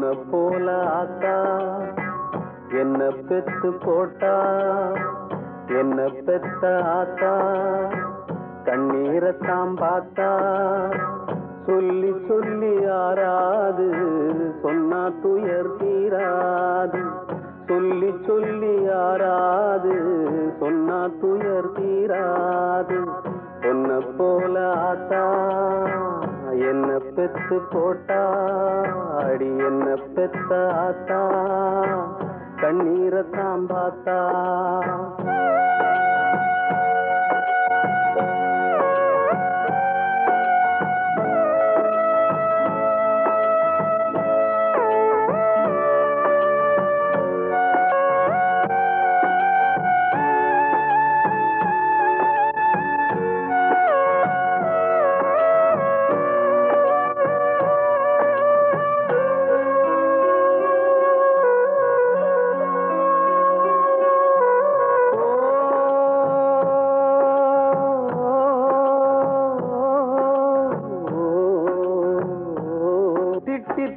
பொன்ன போல ஆத்தா என்ன பெத்து போட்டா, என்ன பெத்த ஆத்தா கண்ணீரத்தாம் பார்த்தா. சொல்லி சொல்லி யாராது சொன்னா துயர் தீராது, சொல்லி சொல்லி யாராது சொன்னா துயர் தீராது. பொன்ன போல ஆத்தா என்ன பெத்து போட்டா, அடி என்ன பெத்த ஆத்தா கண்ணீரத்தாம் பார்த்தா.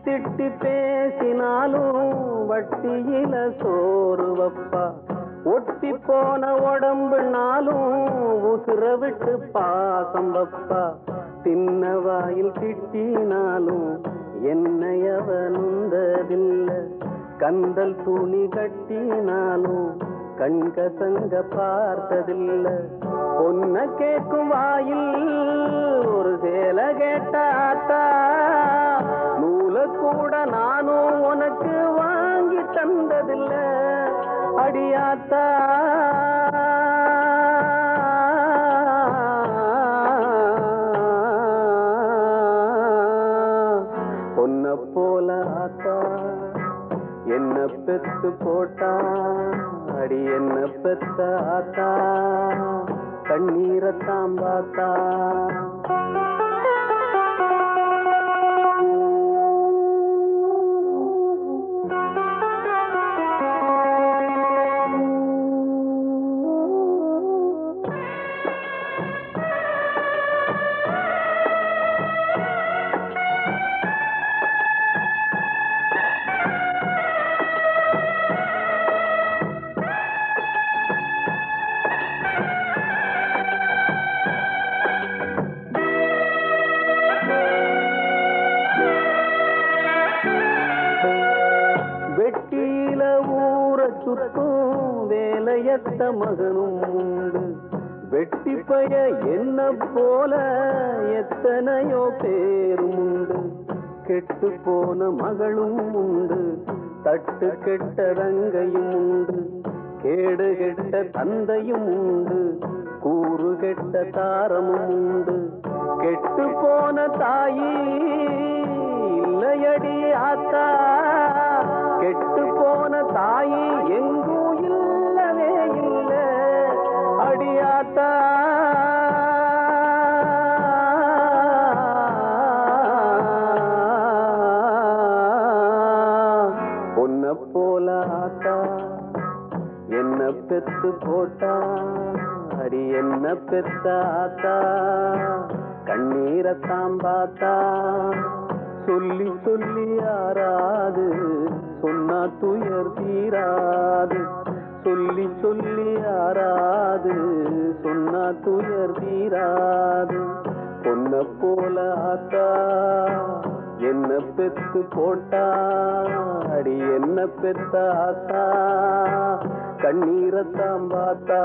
திட்டி பேசினாலும் வட்டியில சோறு வப்பா, ஒட்டி போன உடம்புனாலும் உசுர விட்டு பாசம் வப்பா. தின்ன வாயில் திட்டினாலும் என்னையவ நுந்ததில்ல, கந்தல் துணி கட்டினாலும் கண்கசங்க பார்த்ததில்ல. பொன்ன கேட்கும் வாயில் ஒரு சேல கேட்டாத்தா, நூல கூட நானும் உனக்கு வாங்கி தந்ததில்ல அடியாத்தா. பொன்ன போல ஆத்தா என்ன பெத்து போட்டா, அடி என்ன பெத்த ஆத்தா கண்ணீரத்தாம் பார்த்தா. வெட்டியில ஊர சுத்தும் வேலையத்த மகனும் உண்டு, வெட்டி பய என்ன போல எத்தனையோ பேரும் உண்டு. கெட்டு போன மகளும் உண்டு, தட்டு கெட்ட ரங்கையும் உண்டு, கேடு கெட்ட தந்தையும் உண்டு, கூறு கெட்ட தாரமும் உண்டு. கெட்டு போன தாயி இல்லையடி ஆத்தா, கெட்டு போன தாயி எங்கும் இல்லவே இல்ல அடியாத்தா. பொன்ன போல ஆத்தா என்ன பெத்து போட்டா, அடி என்ன பெத்த ஆத்தா கண்ணீரத்தாம் பார்த்தா. சொல்லி சொல்லி யாராது சொன்னா துயர் தீராது, சொல்லி சொல்லி யாராது சொன்னா துயர் தீராது. பொன்ன போல ஆத்தா என்ன பெத்து போட்டா, அடி என்ன பெத்த ஆத்தா கண்ணீரத்தாம் பார்த்தா.